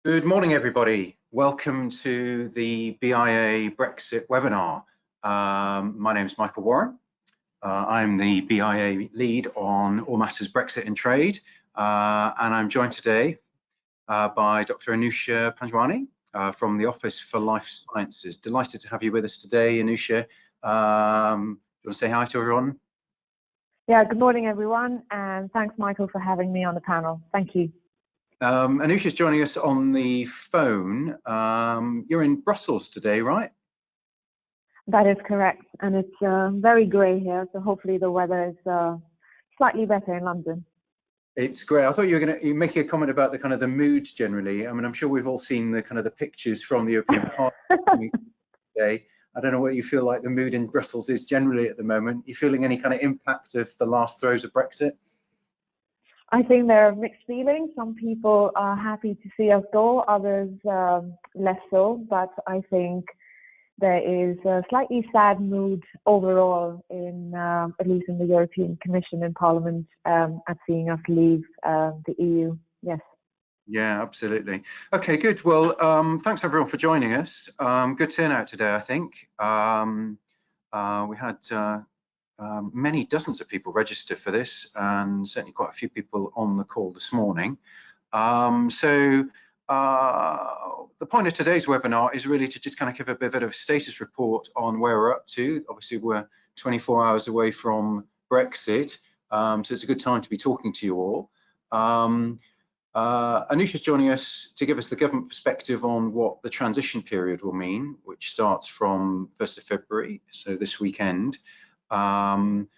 Good morning, everybody. Welcome to the BIA Brexit webinar. My name is Michael Warren. I'm the BIA lead on all matters Brexit and trade, and I'm joined today by Dr. Anusha Panjwani from the Office for Life Sciences. Delighted to have you with us today, Anusha. Do you want to say hi to everyone? Yeah, good morning, everyone, and thanks, Michael, for having me on the panel. Thank you. Anusha's joining us on the phone. You're in Brussels today, right? That is correct, and it's very grey here, so hopefully the weather is slightly better in London. It's great. I thought you were going to make a comment about the kind of the mood generally. I mean, I'm sure we've all seen the kind of the pictures from the European Parliament today. I don't know what you feel like the mood in Brussels is generally at the moment. You feeling any kind of impact of the last throes of Brexit? I think there are mixed feelings. Some people are happy to see us go, others less so, but I think there is a slightly sad mood overall in, at least in the European Commission and Parliament, at seeing us leave the EU. Yes. Yeah, absolutely. Okay, good. Well, thanks everyone for joining us. Good turnout today, I think. We had many dozens of people register for this, and certainly quite a few people on the call this morning. The point of today's webinar is really to just kind of give a bit of a status report on where we're up to. Obviously, we're 24 hours away from Brexit, so it's a good time to be talking to you all. Anusha's joining us to give us the government perspective on what the transition period will mean, which starts from 1st of February, so this weekend. Which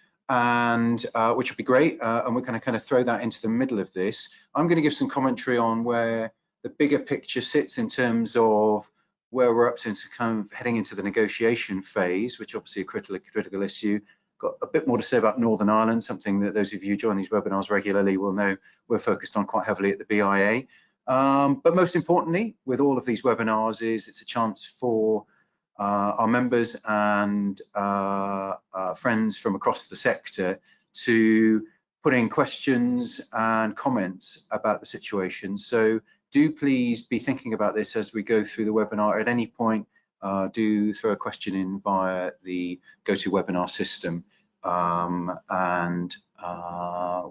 would be great, and we're going to kind of throw that into the middle of this. I'm going to give some commentary on where the bigger picture sits in terms of where we're up to kind of heading into the negotiation phase, which obviously a critical issue. Got a bit more to say about Northern Ireland, something that those of you who join these webinars regularly will know we're focused on quite heavily at the BIA. But most importantly, with all of these webinars, it's a chance for our members and friends from across the sector to put in questions and comments about the situation. So do please be thinking about this as we go through the webinar. At any point, do throw a question in via the GoToWebinar system, and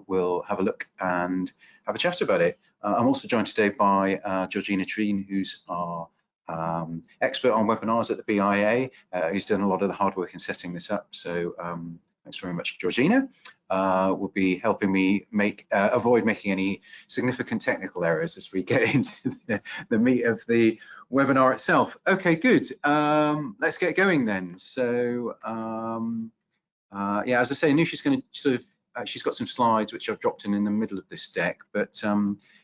we'll have a look and have a chat about it. I'm also joined today by Georgina Treen, who's our expert on webinars at the BIA, who's done a lot of the hard work in setting this up. So thanks very much, Georgina. Will be helping me avoid making any significant technical errors as we get into the meat of the webinar itself. Okay, good. Let's get going then. So yeah, as I say, Anusha's going to sort of she's got some slides which I've dropped in the middle of this deck, but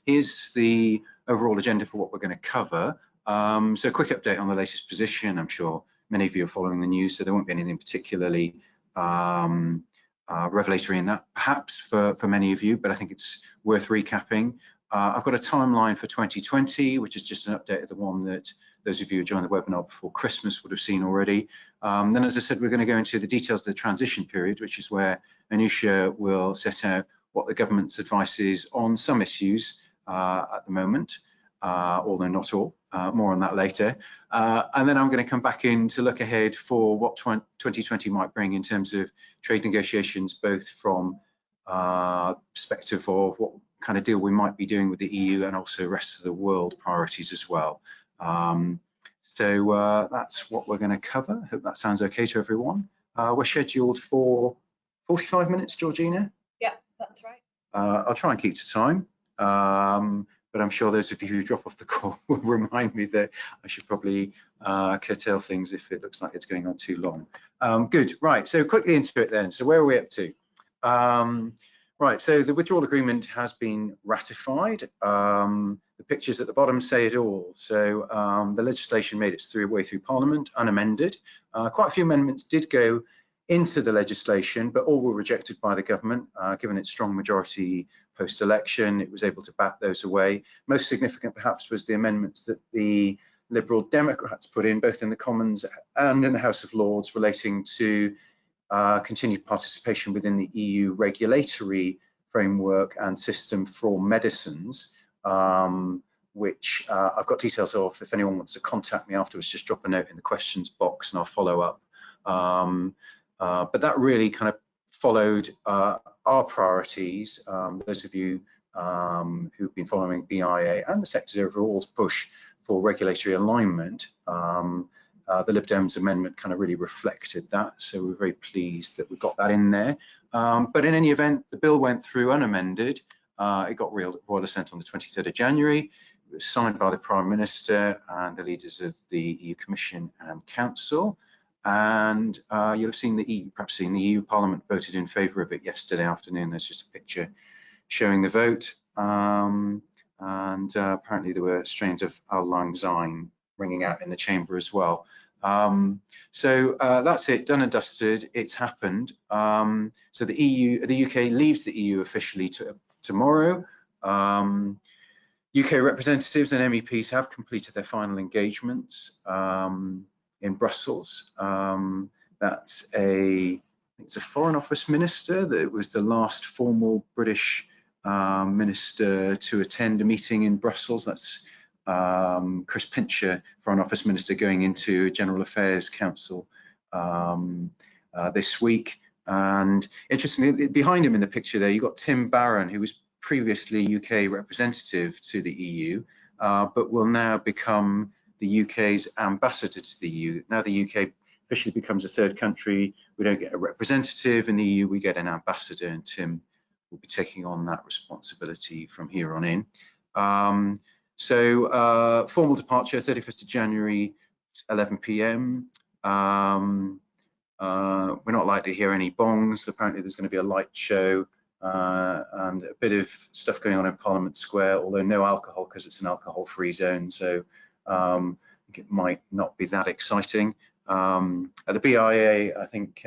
here's the overall agenda for what we're going to cover. So a quick update on the latest position. I'm sure many of you are following the news, so there won't be anything particularly revelatory in that, perhaps for many of you, but I think it's worth recapping. I've got a timeline for 2020, which is just an update of the one that those of you who joined the webinar before Christmas would have seen already. Then, as I said, we're going to go into the details of the transition period, which is where Anusha will set out what the government's advice is on some issues at the moment, although not all. More on that later. And then I'm going to come back in to look ahead for what 2020 might bring in terms of trade negotiations, both from perspective of what kind of deal we might be doing with the EU and also the rest of the world priorities as well. So that's what we're going to cover. Hope that sounds okay to everyone. We're scheduled for 45 minutes, Georgina? Yeah, that's right. I'll try and keep to time. But I'm sure those of you who drop off the call will remind me that I should probably curtail things if it looks like it's going on too long. Good, right, so quickly into it then. So where are we up to? Right, so the withdrawal agreement has been ratified. The pictures at the bottom say it all. So the legislation made its way through Parliament unamended. Quite a few amendments did go into the legislation, but all were rejected by the government. Given its strong majority post-election, it was able to bat those away. Most significant perhaps was the amendments that the Liberal Democrats put in, both in the Commons and in the House of Lords, relating to continued participation within the EU regulatory framework and system for medicines. which I've got details of. If anyone wants to contact me afterwards, just drop a note in the questions box and I'll follow up. But that really kind of followed our priorities. Those of you who've been following BIA and the sector's overall's push for regulatory alignment, the Lib Dems amendment kind of really reflected that. So we're very pleased that we got that in there. But in any event, the bill went through unamended. It got royal assent on the 23rd of January. It was signed by the Prime Minister and the leaders of the EU Commission and Council. And you'll have seen perhaps seen the EU Parliament voted in favour of it yesterday afternoon. There's just a picture showing the vote. Apparently there were strains of Auld Lang Syne ringing out in the chamber as well. So that's it, done and dusted. It's happened. So the UK leaves the EU officially tomorrow. UK representatives and MEPs have completed their final engagements in Brussels. It's a Foreign Office minister that was the last formal British minister to attend a meeting in Brussels. That's Chris Pincher, Foreign Office Minister, going into General Affairs Council this week. And interestingly, behind him in the picture there, you've got Tim Barron, who was previously UK representative to the EU, but will now become the UK's ambassador to the EU. Now the UK officially becomes a third country. We don't get a representative in the EU, we get an ambassador, and Tim will be taking on that responsibility from here on in. So formal departure, 31st of January, 11 p.m. We're not likely to hear any bongs. Apparently there's going to be a light show and a bit of stuff going on in Parliament Square, although no alcohol because it's an alcohol-free zone. So I think it might not be that exciting. At the BIA, I think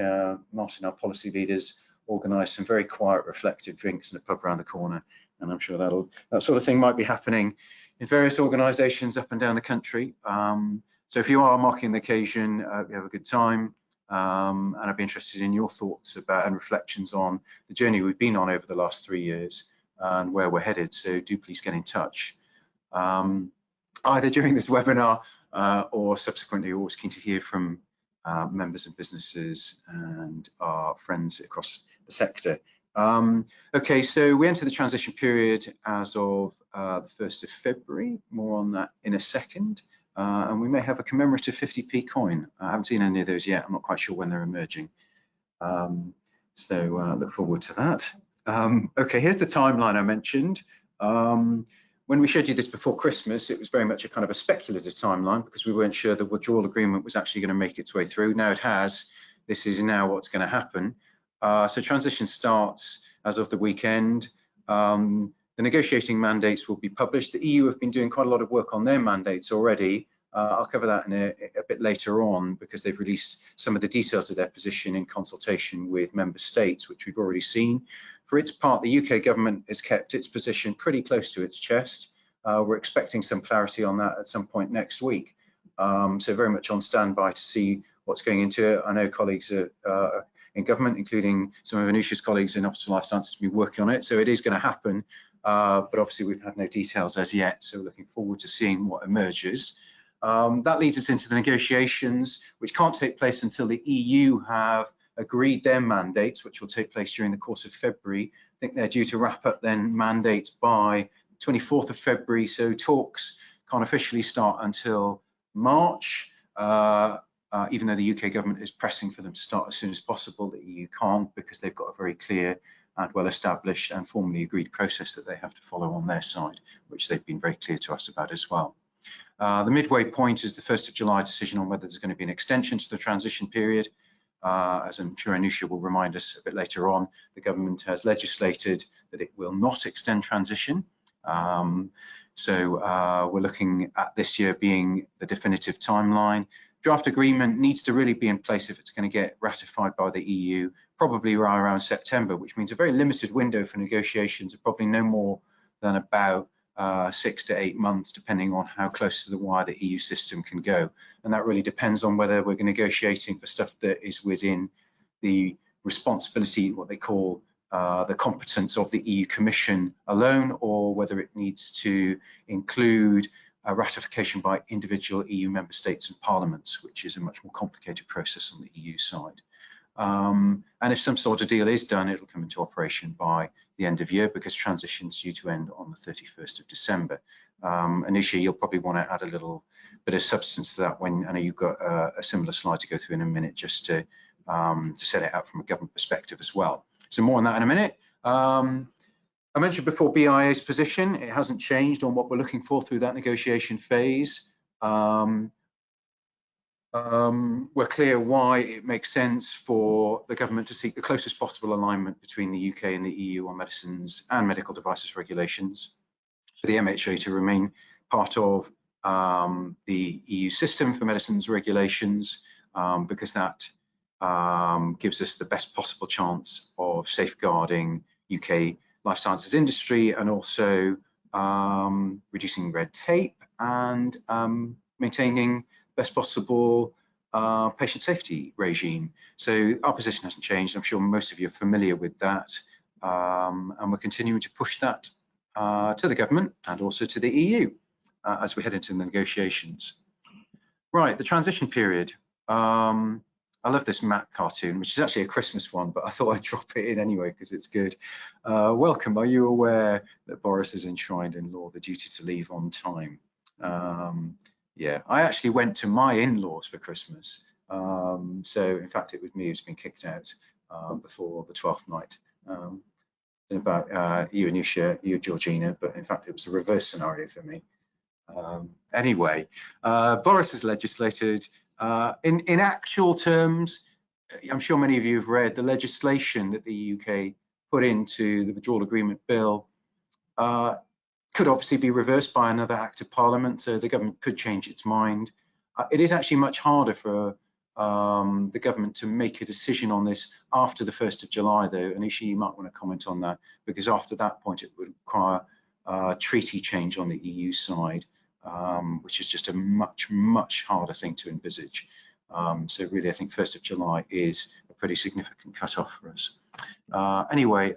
Martin, our policy leaders, organised some very quiet, reflective drinks in a pub around the corner, and I'm sure that sort of thing might be happening in various organisations up and down the country. So if you are marking the occasion, you have a good time, and I'd be interested in your thoughts about and reflections on the journey we've been on over the last 3 years and where we're headed. So do please get in touch, either during this webinar or subsequently. Always keen to hear from members and businesses and our friends across the sector. Okay, so we enter the transition period as of the 1st of February. More on that in a second. And we may have a commemorative 50p coin. I haven't seen any of those yet. I'm not quite sure when they're emerging. So look forward to that. Okay, here's the timeline I mentioned. When we showed you this before Christmas, it was very much a kind of a speculative timeline because we weren't sure the withdrawal agreement was actually going to make its way through. Now it has. This is now what's going to happen. So transition starts as of the weekend. The negotiating mandates will be published. The EU have been doing quite a lot of work on their mandates already. I'll cover that in a bit later on because they've released some of the details of their position in consultation with member states, which we've already seen. For its part, the UK government has kept its position pretty close to its chest. We're expecting some clarity on that at some point next week. So very much on standby to see what's going into it. I know colleagues are in government, including some of Anusha's colleagues in Office for Life Sciences, have been working on it. So it is going to happen, but obviously we've had no details as yet. So looking forward to seeing what emerges. That leads us into the negotiations, which can't take place until the EU have agreed their mandates, which will take place during the course of February. I think they're due to wrap up then mandates by 24th of February. So talks can't officially start until March. Even though the UK government is pressing for them to start as soon as possible, the EU can't because they've got a very clear and well-established and formally agreed process that they have to follow on their side, which they've been very clear to us about as well. The midway point is the 1st of July decision on whether there's going to be an extension to the transition period. As I'm sure Anusha will remind us a bit later on, the government has legislated that it will not extend transition. So we're looking at this year being the definitive timeline. Draft agreement needs to really be in place if it's going to get ratified by the EU, probably right around September, which means a very limited window for negotiations of probably no more than about 6 to 8 months, depending on how close to the wire the EU system can go. And that really depends on whether we're negotiating for stuff that is within the responsibility, what they call the competence of the EU Commission alone, or whether it needs to include ratification by individual EU member states and parliaments, which is a much more complicated process on the EU side. And if some sort of deal is done, it'll come into operation by the end of year, because transition's due to end on the 31st of December. Initially, you'll probably want to add a little bit of substance to that when I know you've got a similar slide to go through in a minute, just to set it out from a government perspective as well. So more on that in a minute. I mentioned before BIA's position. It hasn't changed on what we're looking for through that negotiation phase. We're clear why it makes sense for the government to seek the closest possible alignment between the UK and the EU on medicines and medical devices regulations, for the MHA to remain part of the EU system for medicines regulations, because that gives us the best possible chance of safeguarding UK life sciences industry, and also reducing red tape and maintaining best possible patient safety regime. So our position hasn't changed. I'm sure most of you are familiar with that, and we're continuing to push that to the government and also to the EU as we head into the negotiations. Right, the transition period. I love this Matt cartoon, which is actually a Christmas one, but I thought I'd drop it in anyway because it's good. Welcome. Are you aware that Boris has enshrined in law the duty to leave on time? Yeah, I actually went to my in-laws for Christmas. So in fact, it was me who's been kicked out before the 12th night. About you, Anusha, you, Georgina, but in fact, it was a reverse scenario for me. Anyway, Boris has legislated. In actual terms, I'm sure many of you have read the legislation that the UK put into the withdrawal agreement bill. Could obviously be reversed by another act of parliament, so the government could change its mind. It is actually much harder for the government to make a decision on this after the 1st of July, though. Anisha, you might want to comment on that, because after that point, it would require treaty change on the EU side, which is just a much harder thing to envisage. So really, I think 1st of July is a pretty significant cutoff for us. Anyway,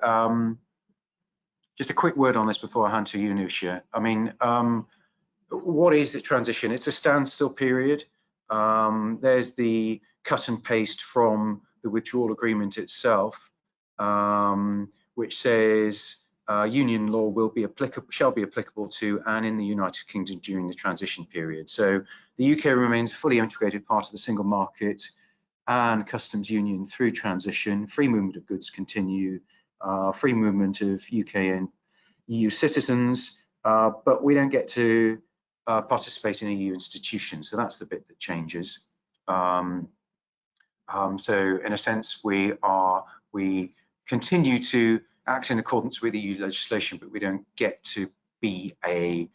just a quick word on this before I hand to you, Anusha. I mean, what is the transition? It's a standstill period. There's the cut and paste from the withdrawal agreement itself, which says union law shall be applicable to and in the United Kingdom during the transition period. So the UK remains a fully integrated part of the single market and customs union through transition. Free movement of goods continue, free movement of UK and EU citizens, but we don't get to participate in EU institutions. So that's the bit that changes. So in a sense, we continue to act in accordance with EU legislation, but we don't get to be a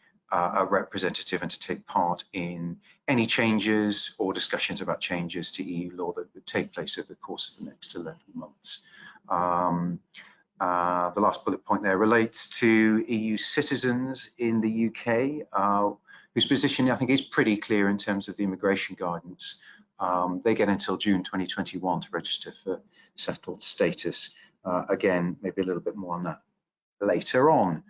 representative and to take part in any changes or discussions about changes to EU law that would take place over the course of the next 11 months. The last bullet point there relates to EU citizens in the UK, whose position I think is pretty clear in terms of the immigration guidance. They get until June 2021 to register for settled status. Again, maybe a little bit more on that later on.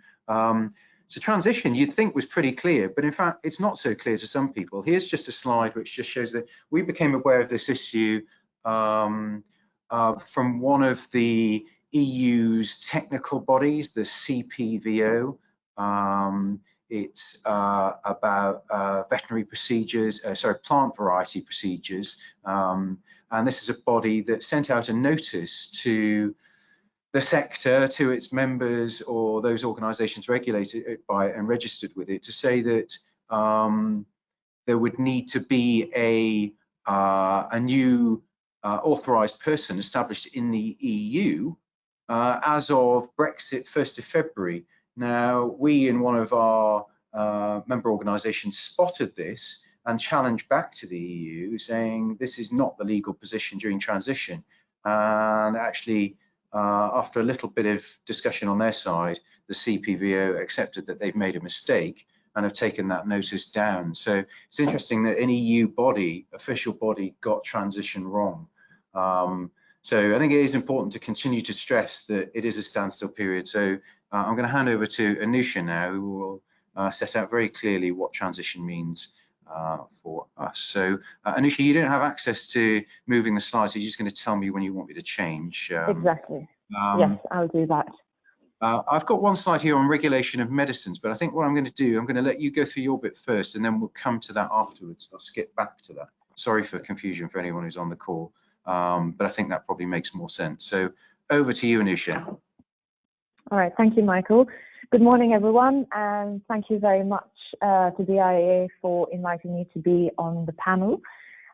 So transition, you'd think was pretty clear, but in fact, it's not so clear to some people. Here's just a slide which just shows that we became aware of this issue from one of the EU's technical bodies, the CPVO. It's about veterinary procedures, plant variety procedures. And this is a body that sent out a notice to the sector, to its members or those organisations regulated by it and registered with it, to say that there would need to be a new authorised person established in the EU as of Brexit 1st of February. Now, we in one of our member organisations spotted this and challenged back to the EU, saying this is not the legal position during transition. And actually, after a little bit of discussion on their side, the CPVO accepted that they've made a mistake and have taken that notice down. So it's interesting that an EU body, official body, got transition wrong. So I think it is important to continue to stress that it is a standstill period. So I'm going to hand over to Anusha now, who will set out very clearly what transition means for us. So Anusha, you don't have access to moving the slides, so you're just going to tell me when you want me to change. Exactly. Yes, I'll do that. I've got one slide here on regulation of medicines, but I think what I'm going to do, I'm going to let you go through your bit first, and then we'll come to that afterwards. I'll skip back to that. Sorry for confusion for anyone who's on the call, but I think that probably makes more sense. So over to you, Anusha. All right, thank you, Michael. Good morning, everyone, and thank you very much to BIA for inviting me to be on the panel.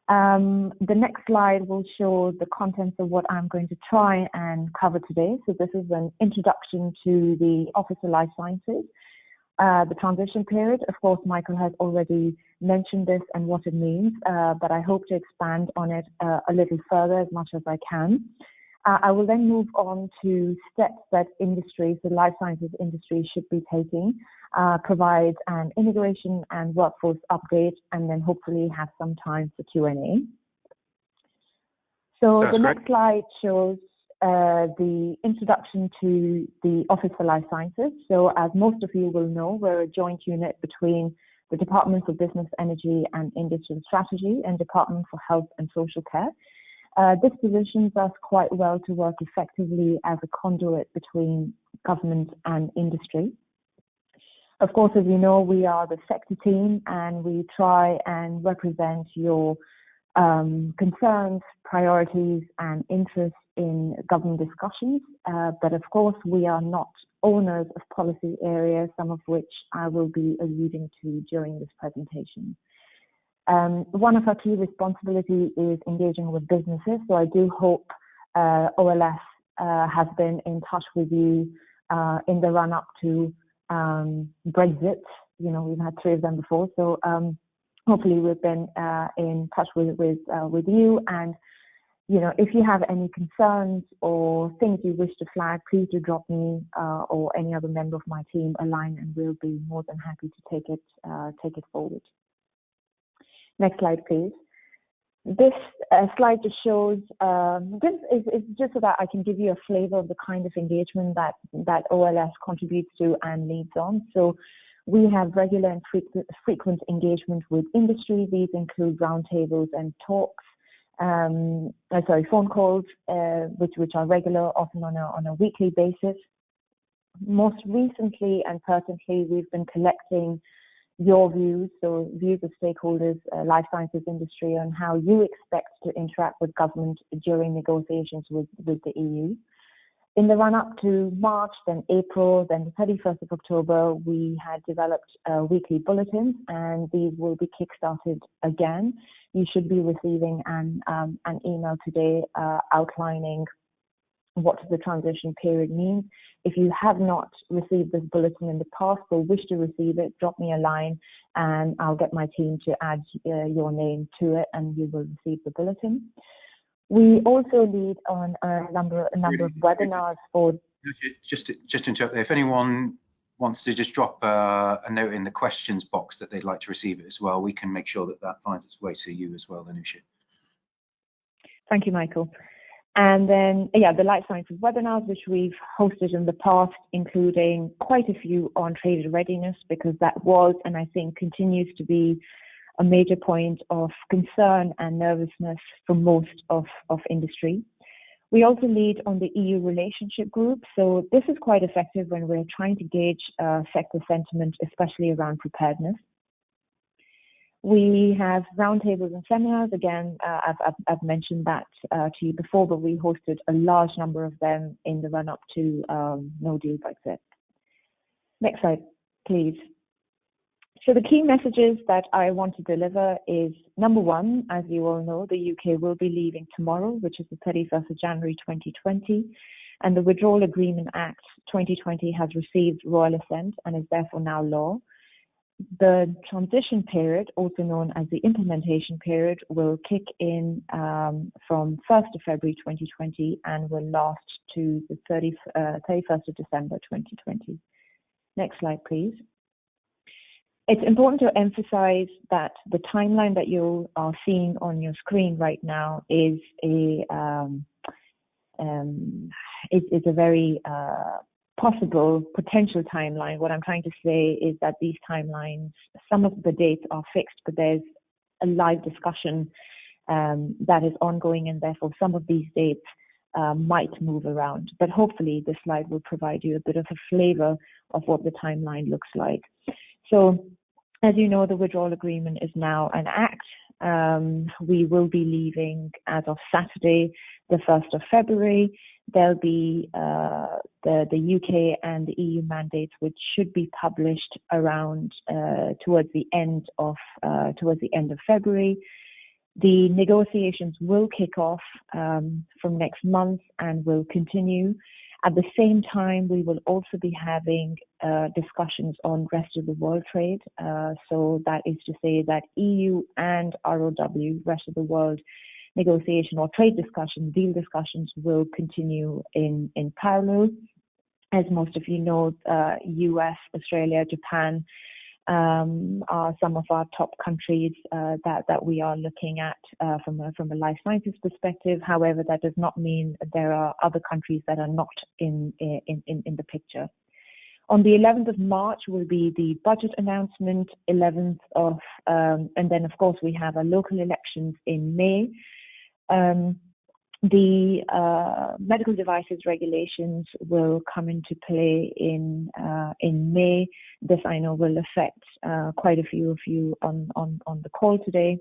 The next slide will show the contents of what I'm going to try and cover today. So this is an introduction to the Office of Life Sciences, the transition period. Of course, Michael has already mentioned this and what it means, but I hope to expand on it a little further as much as I can. I will then move on to steps that industry, so life sciences industry, should be taking, provide an immigration and workforce update, and then hopefully have some time for Q&A. So the next slide shows the introduction to the Office for Life Sciences. So as most of you will know, we're a joint unit between the Department for Business, Energy and Industrial Strategy and Department for Health and Social Care. This positions us quite well to work effectively as a conduit between government and industry. Of course, as you know, we are the sector team and we try and represent your concerns, priorities and interests in government discussions. But of course, we are not owners of policy areas, some of which I will be alluding to during this presentation. One of our key responsibilities is engaging with businesses. So I do hope OLS has been in touch with you in the run-up to Brexit. You know, we've had 3 of them before. So hopefully we've been in touch with you. And, you know, if you have any concerns or things you wish to flag, please do drop me or any other member of my team a line, and we'll be more than happy to take it forward. Next slide, please. This slide just shows, this is just so that I can give you a flavor of the kind of engagement that OLS contributes to and leads on. So we have regular and frequent engagement with industry. These include roundtables and talks, phone calls, which are regular, often on a weekly basis. Most recently and pertinently, we've been collecting your views, so views of stakeholders, life sciences industry, on how you expect to interact with government during negotiations with the EU. In the run-up to March, then April, then the 31st of October, we had developed weekly bulletins, and these will be kick-started again. You should be receiving an email today outlining what the transition period means. If you have not received this bulletin in the past or wish to receive it, drop me a line and I'll get my team to add your name to it and you will receive the bulletin. We also lead on a number of webinars for... Just to interrupt there, if anyone wants to just drop a note in the questions box that they'd like to receive it as well, we can make sure that that finds its way to you as well, Anusha. Thank you, Michael. And then, yeah, the life sciences webinars, which we've hosted in the past, including quite a few on trade readiness, because that was, and I think continues to be, a major point of concern and nervousness for most of industry. We also lead on the EU relationship group. So this is quite effective when we're trying to gauge sector sentiment, especially around preparedness. We have roundtables and seminars. Again, I've mentioned that to you before, but we hosted a large number of them in the run-up to no deal Brexit. Next slide, please. So the key messages that I want to deliver is, number one, as you all know, the UK will be leaving tomorrow, which is the 31st of January 2020, and the Withdrawal Agreement Act 2020 has received royal assent and is therefore now law. The transition period, also known as the implementation period, will kick in from 1st of February 2020 and will last to the 31st of December 2020. Next slide, please. It's important to emphasize that the timeline that you are seeing on your screen right now is is a very potential timeline. What I'm trying to say is that these timelines, some of the dates are fixed, but there's a live discussion that is ongoing, and therefore some of these dates might move around. But hopefully this slide will provide you a bit of a flavor of what the timeline looks like. So as you know, the withdrawal agreement is now an act. We will be leaving as of Saturday, the 1st of February. There'll be the UK and the EU mandates, which should be published around towards the end of February. The negotiations will kick off from next month and will continue. At the same time, we will also be having discussions on rest of the world trade. So that is to say that EU and ROW, rest of the world, negotiation or trade discussions, deal discussions will continue in parallel. As most of you know, US, Australia, Japan are some of our top countries that we are looking at from a life sciences perspective. However, that does not mean there are other countries that are not in the picture. On the 11th of March will be the budget announcement, 11th of, and then of course we have our local elections in May. The medical devices regulations will come into play in May. This I know will affect quite a few of you on the call today.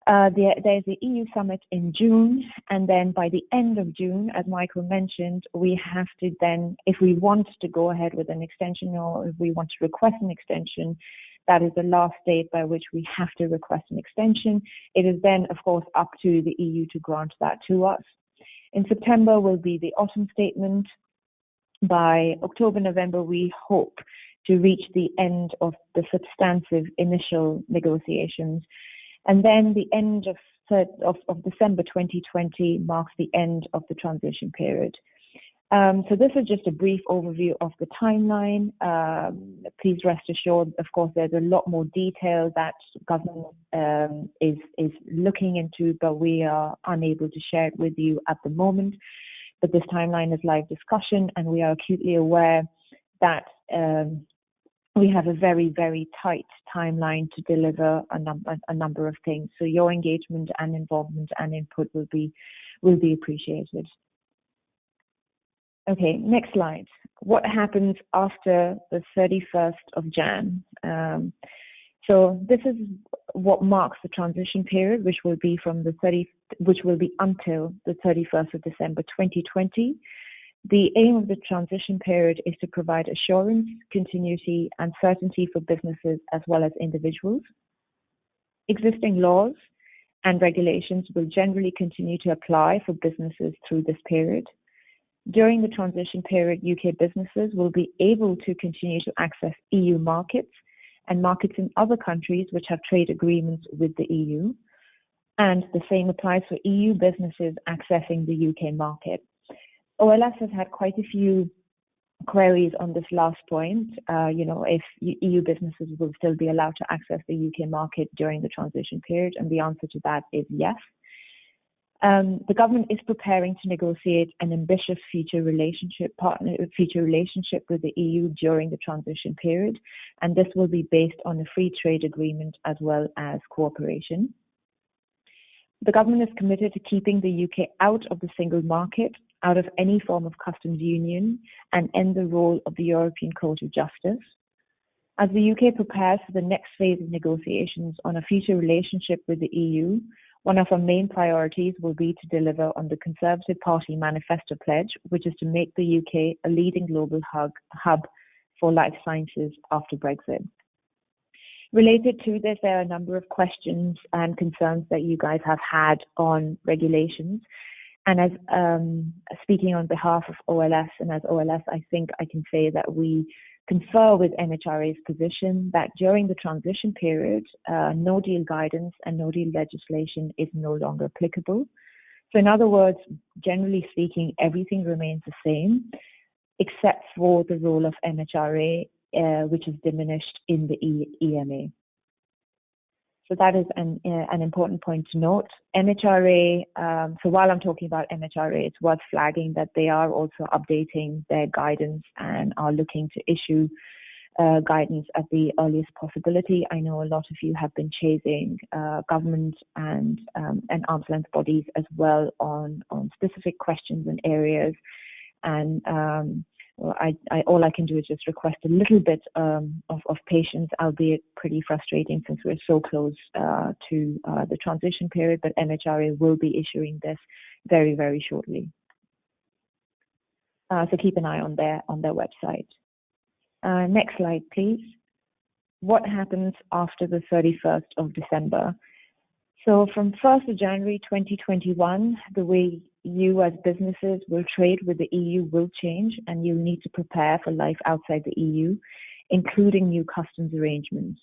There's the EU summit in June, and then by the end of June, as Michael mentioned, we have to then, if we want to go ahead with an extension or if we want to request an extension, that is the last date by which we have to request an extension. It is then, of course, up to the EU to grant that to us. In September will be the autumn statement. By October, November, we hope to reach the end of the substantive initial negotiations. And then the end of December 2020 marks the end of the transition period. So this is just a brief overview of the timeline. Please rest assured, of course, there's a lot more detail that government is looking into, but we are unable to share it with you at the moment. But this timeline is live discussion, and we are acutely aware that we have a very, very tight timeline to deliver a number of things. So your engagement and involvement and input will be appreciated. Okay, next slide. What happens after the 31st of Jan? So this is what marks the transition period, which will be until the 31st of December 2020. The aim of the transition period is to provide assurance, continuity, and certainty for businesses as well as individuals. Existing laws and regulations will generally continue to apply for businesses through this period. During the transition period, UK businesses will be able to continue to access EU markets and markets in other countries which have trade agreements with the EU. And the same applies for EU businesses accessing the UK market. OLS has had quite a few queries on this last point, if EU businesses will still be allowed to access the UK market during the transition period, and the answer to that is yes. The government is preparing to negotiate an ambitious future relationship with the EU during the transition period, and this will be based on a free trade agreement as well as cooperation. The government is committed to keeping the UK out of the single market, out of any form of customs union, and end the role of the European Court of Justice. As the UK prepares for the next phase of negotiations on a future relationship with the EU, one of our main priorities will be to deliver on the Conservative Party manifesto pledge, which is to make the UK a leading global hub for life sciences after Brexit. Related to this, there are a number of questions and concerns that you guys have had on regulations. And as speaking on behalf of OLS and as OLS, I think I can say that we confer with MHRA's position that during the transition period, no deal guidance and no deal legislation is no longer applicable. So in other words, generally speaking, everything remains the same, except for the role of MHRA, which is diminished in the EMA. So that is an important point to note. MHRA, so while I'm talking about MHRA, it's worth flagging that they are also updating their guidance and are looking to issue guidance at the earliest possibility. I know a lot of you have been chasing government and arm's length bodies as well on specific questions and areas. And well, all I can do is just request a little bit of patience, albeit pretty frustrating since we're so close to the transition period, but MHRA will be issuing this very, very shortly. So keep an eye on their website. Next slide, please. What happens after the 31st of December? So from 1st of January 2021, the way you as businesses will trade with the EU will change, and you'll need to prepare for life outside the EU, including new customs arrangements.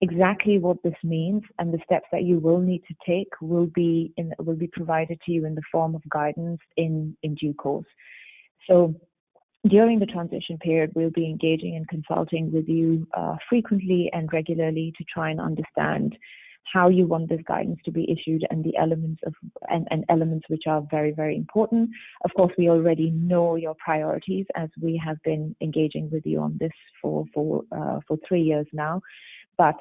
Exactly what this means and the steps that you will need to take will be provided to you in the form of guidance in due course. So during the transition period, we'll be engaging and consulting with you frequently and regularly to try and understand how you want this guidance to be issued and the elements which are very, very important. Of course, we already know your priorities as we have been engaging with you on this for 3 years now. But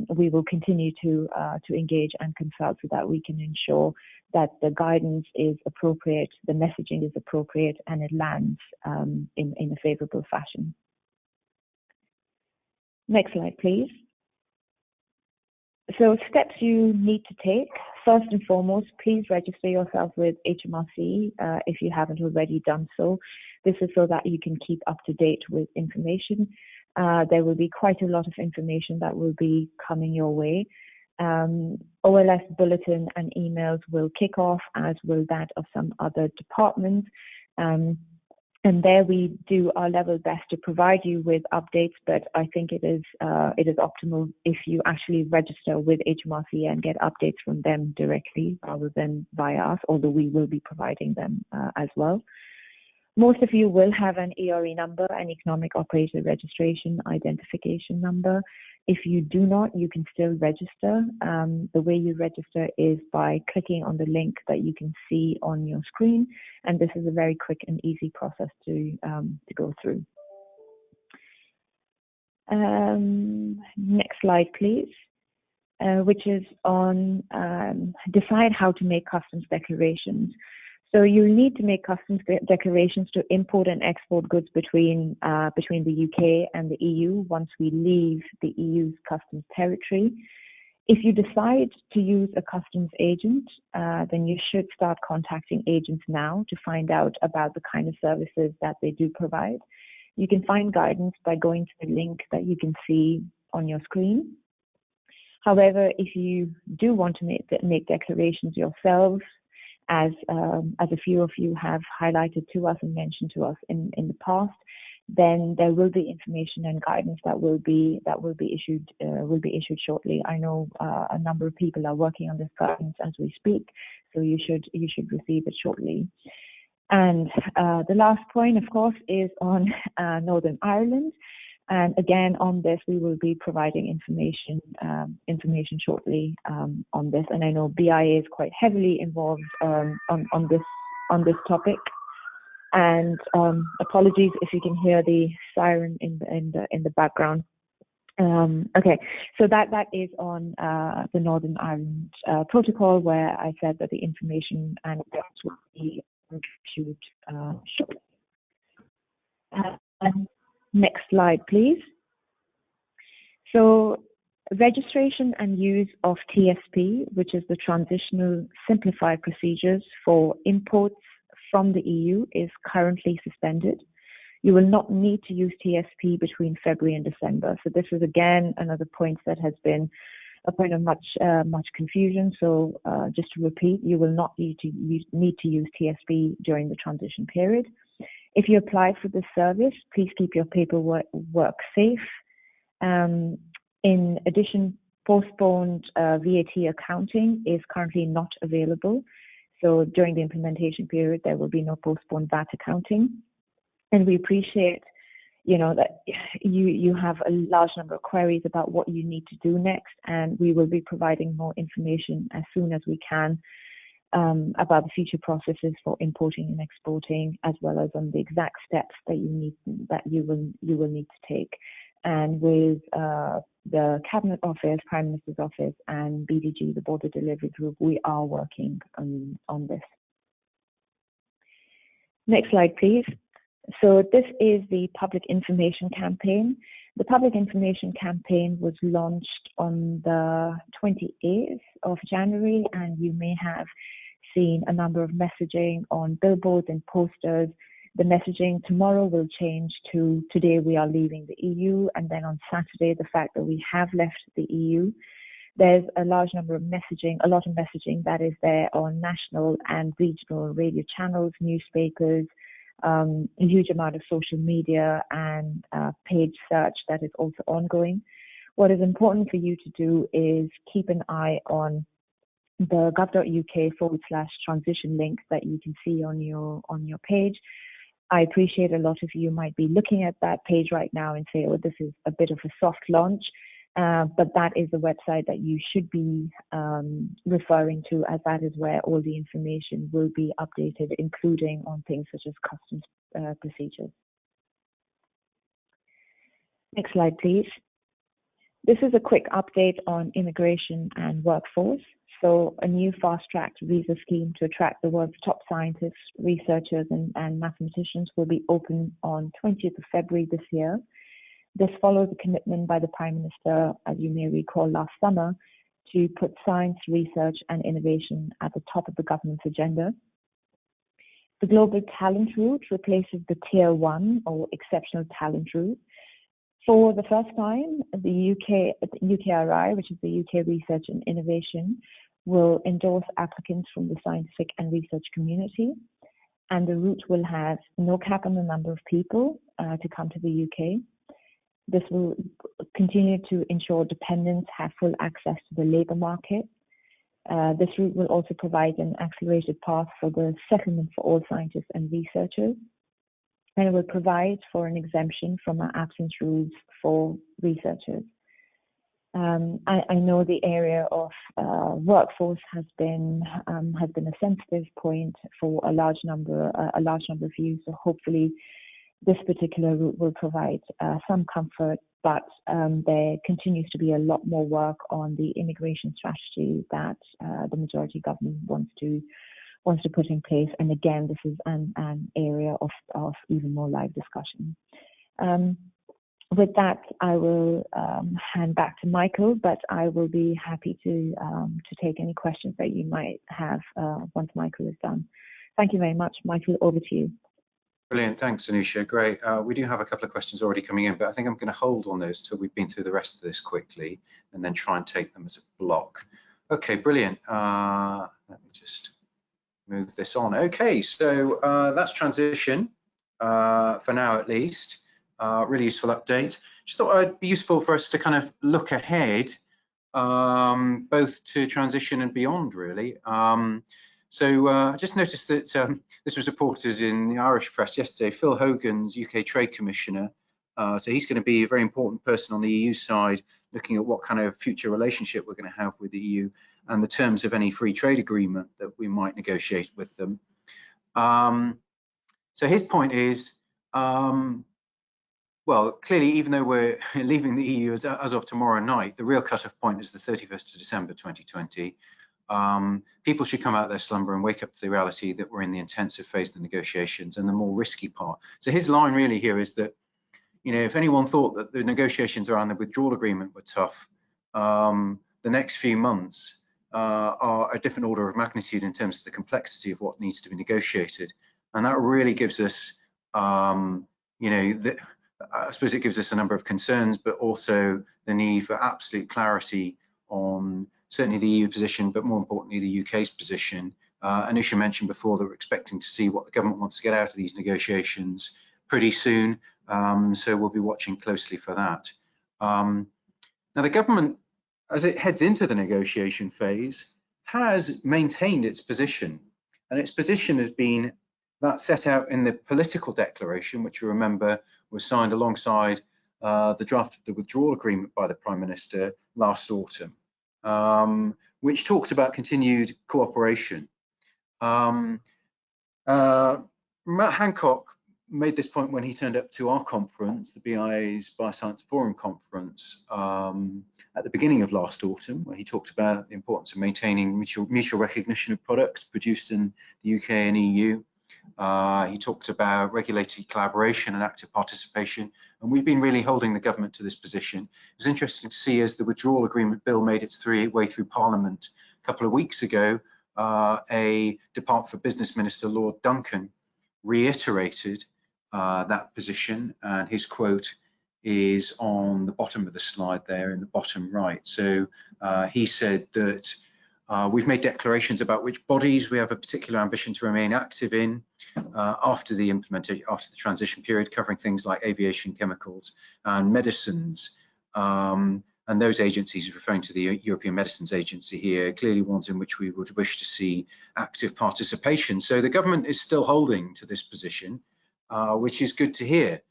we will continue to engage and consult so that we can ensure that the guidance is appropriate, the messaging is appropriate, and it lands in a favorable fashion. Next slide, please. So steps you need to take. First and foremost, please register yourself with HMRC if you haven't already done so. This is so that you can keep up to date with information. There will be quite a lot of information that will be coming your way. OLS bulletin and emails will kick off, as will that of some other departments. And there we do our level best to provide you with updates, but I think it is optimal if you actually register with HMRC and get updates from them directly rather than via us, although we will be providing them as well. Most of you will have an ERE number, an Economic Operator Registration Identification number. If you do not, you can still register. The way you register is by clicking on the link that you can see on your screen, and this is a very quick and easy process to go through. Next slide, please, which is on decide how to make customs declarations. So you need to make customs declarations to import and export goods between the UK and the EU once we leave the EU's customs territory. If you decide to use a customs agent, then you should start contacting agents now to find out about the kind of services that they do provide. You can find guidance by going to the link that you can see on your screen. However, if you do want to make declarations yourselves, as a few of you have highlighted to us and mentioned to us in the past, then there will be information and guidance that will be issued shortly. I know a number of people are working on this guidance as we speak, so you should receive it shortly. And the last point, of course, is on Northern Ireland. And again, on this, we will be providing information shortly on this. And I know BIA is quite heavily involved on this topic. And apologies if you can hear the siren in the background. Okay, so that is on the Northern Ireland protocol, where I said that the information and guidance will be issued shortly. Next slide, please. So registration and use of TSP, which is the Transitional Simplified Procedures for imports from the EU, is currently suspended. You will not need to use TSP between February and December. So this is again another point that has been a point of much confusion. So just to repeat, you will not need to use TSP during the transition period. If you apply for this service, please keep your paperwork safe. In addition, postponed VAT accounting is currently not available. So during the implementation period, there will be no postponed VAT accounting. And we appreciate you know, that you have a large number of queries about what you need to do next, and we will be providing more information as soon as we can about the future processes for importing and exporting, as well as on the exact steps that you will need to take. And with the Cabinet Office, Prime Minister's Office, and BDG, the Border Delivery Group, we are working on this. Next slide, please. So this is the public information campaign. The public information campaign was launched on the 28th of January, and you may have seen a number of messaging on billboards and posters. The messaging tomorrow will change to today we are leaving the EU, and then on Saturday, the fact that we have left the EU. There's a large number of messaging, a lot of messaging that is there on national and regional radio channels, newspapers, a huge amount of social media and page search that is also ongoing. What is important for you to do is keep an eye on the gov.uk/transition link that you can see on your page. I appreciate a lot of you might be looking at that page right now and say, oh, this is a bit of a soft launch. But that is the website that you should be referring to, as that is where all the information will be updated, including on things such as customs procedures. Next slide, please. This is a quick update on immigration and workforce. So a new fast-track visa scheme to attract the world's top scientists, researchers, and mathematicians will be open on 20th of February this year. This follows a commitment by the Prime Minister, as you may recall, last summer, to put science, research, and innovation at the top of the government's agenda. The Global Talent Route replaces the Tier 1 or Exceptional Talent Route. For the first time, the UKRI, which is the UK Research and Innovation, will endorse applicants from the scientific and research community. And the route will have no cap on the number of people to come to the UK. This will continue to ensure dependents have full access to the labour market. This route will also provide an accelerated path for the settlement for all scientists and researchers. And it will provide for an exemption from our absence rules for researchers. I know the area of workforce has been a sensitive point for a large number of you. So hopefully, this particular route will provide some comfort, but there continues to be a lot more work on the immigration strategy that the majority government wants to put in place. And again, this is an area of even more live discussion. With that, I will hand back to Michael, but I will be happy to take any questions that you might have once Michael is done. Thank you very much. Michael, over to you. Brilliant, thanks, Anusha. Great. We do have a couple of questions already coming in, but I think I'm going to hold on those till we've been through the rest of this quickly, and then try and take them as a block. Okay, brilliant. Let me just move this on. Okay, so that's transition for now, at least. Really useful update. Just thought it'd be useful for us to kind of look ahead, both to transition and beyond, really. So I just noticed that this was reported in the Irish press yesterday. Phil Hogan's UK Trade Commissioner, so he's going to be a very important person on the EU side, looking at what kind of future relationship we're going to have with the EU and the terms of any free trade agreement that we might negotiate with them. So his point is, well, clearly, even though we're leaving the EU as of tomorrow night, the real cut-off point is the 31st of December 2020. People should come out of their slumber and wake up to the reality that we're in the intensive phase of the negotiations and the more risky part. So his line really here is that, you know, if anyone thought that the negotiations around the withdrawal agreement were tough, the next few months are a different order of magnitude in terms of the complexity of what needs to be negotiated. And that really gives us, you know, I suppose it gives us a number of concerns, but also the need for absolute clarity on certainly the EU position, but more importantly, the UK's position. Anusha mentioned before that we're expecting to see what the government wants to get out of these negotiations pretty soon. So we'll be watching closely for that. Now, the government, as it heads into the negotiation phase, has maintained its position. And its position has been That's set out in the political declaration, which you remember was signed alongside the draft of the withdrawal agreement by the Prime Minister last autumn, which talks about continued cooperation. Matt Hancock made this point when he turned up to our conference, the BIA's Bioscience Forum conference, at the beginning of last autumn, where he talked about the importance of maintaining mutual recognition of products produced in the UK and EU. He talked about regulatory collaboration and active participation, and we've been really holding the government to this position. It was interesting to see as the withdrawal agreement bill made its way through Parliament a couple of weeks ago, a Department for Business Minister, Lord Duncan, reiterated that position, and his quote is on the bottom of the slide there in the bottom right. So he said that we've made declarations about which bodies we have a particular ambition to remain active in after the transition period, covering things like aviation, chemicals, and medicines. And those agencies, referring to the European Medicines Agency here, clearly ones in which we would wish to see active participation. So the government is still holding to this position, which is good to hear.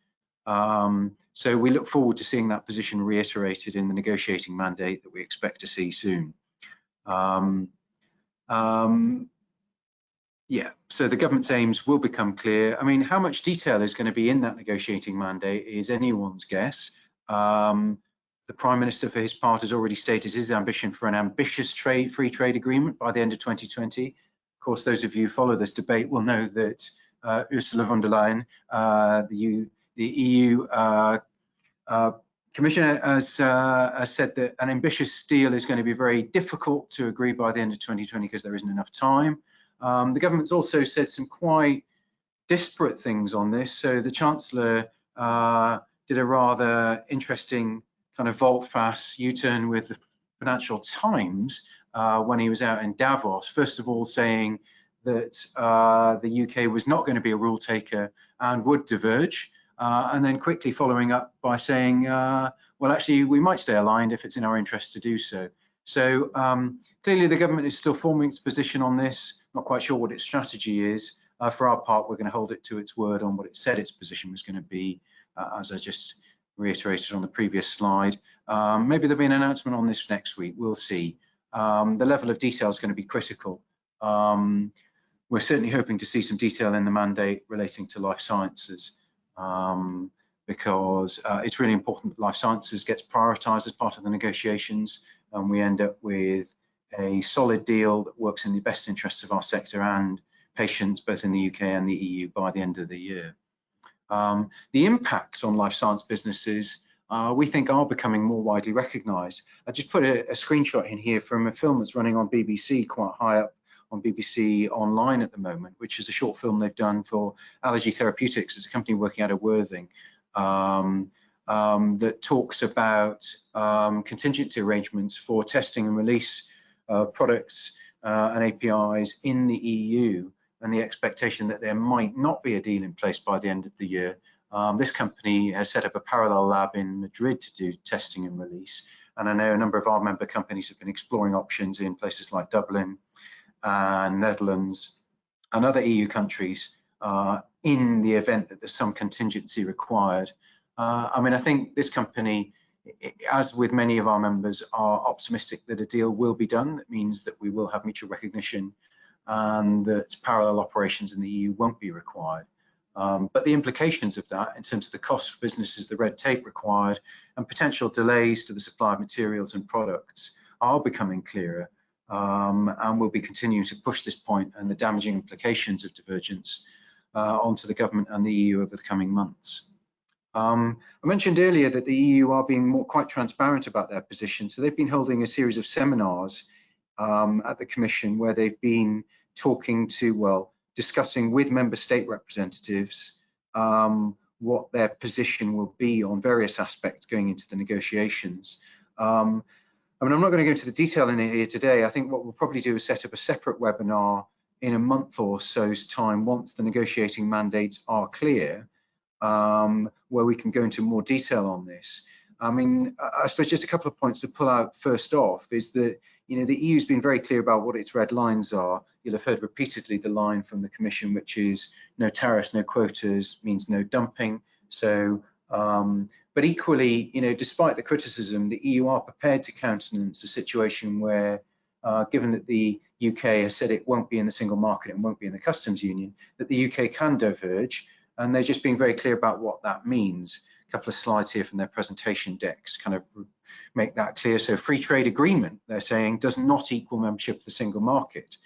So we look forward to seeing that position reiterated in the negotiating mandate that we expect to see soon. Yeah, so the government's aims will become clear. I mean, how much detail is going to be in that negotiating mandate is anyone's guess. The Prime Minister, for his part, has already stated his ambition for an ambitious free trade agreement by the end of 2020. Of course, those of you who follow this debate will know that Ursula von der Leyen, the EU Commissioner, has said that an ambitious deal is going to be very difficult to agree by the end of 2020 because there isn't enough time. The government's also said some quite disparate things on this. So the Chancellor did a rather interesting kind of volte-face U-turn with the Financial Times when he was out in Davos, first of all saying that the UK was not going to be a rule taker and would diverge, and then quickly following up by saying, well, actually, we might stay aligned if it's in our interest to do so. So clearly the government is still forming its position on this, not quite sure what its strategy is. For our part, we're going to hold it to its word on what it said its position was going to be, as I just reiterated on the previous slide. Maybe there'll be an announcement on this next week, we'll see. The level of detail is going to be critical. We're certainly hoping to see some detail in the mandate relating to life sciences, because it's really important that life sciences gets prioritised as part of the negotiations, and we end up with a solid deal that works in the best interests of our sector and patients, both in the UK and the EU, by the end of the year. The impacts on life science businesses, we think, are becoming more widely recognised. I just put a screenshot in here from a film that's running on BBC, quite high up on BBC Online at the moment, which is a short film they've done for Allergy Therapeutics. It's a company working out of Worthing, that talks about contingency arrangements for testing and release products and APIs in the EU, and the expectation that there might not be a deal in place by the end of the year. This company has set up a parallel lab in Madrid to do testing and release, and I know a number of our member companies have been exploring options in places like Dublin and Netherlands and other EU countries in the event that there's some contingency required. I mean, I think this company, as with many of our members, are optimistic that a deal will be done. That means that we will have mutual recognition and that parallel operations in the EU won't be required. But the implications of that, in terms of the cost for businesses, the red tape required, and potential delays to the supply of materials and products, are becoming clearer, and will be continuing to push this point and the damaging implications of divergence onto the government and the EU over the coming months. I mentioned earlier that the EU are being quite transparent about their position. So they've been holding a series of seminars at the Commission where they've been talking to, well, discussing with member state representatives what their position will be on various aspects going into the negotiations. I mean, I'm not going to go into the detail in it here today. I think what we'll probably do is set up a separate webinar in a month or so's time once the negotiating mandates are clear, where we can go into more detail on this. I mean, I suppose just a couple of points to pull out first off is that, you know, the EU's been very clear about what its red lines are. You'll have heard repeatedly the line from the Commission, which is no tariffs, no quotas means no dumping. So, but equally, you know, despite the criticism, the EU are prepared to countenance a situation where, given that the UK has said it won't be in the single market and won't be in the customs union, that the UK can diverge, and they're just being very clear about what that means. A couple of slides here from their presentation decks kind of make that clear. So free trade agreement, they're saying, does not equal membership of the single market.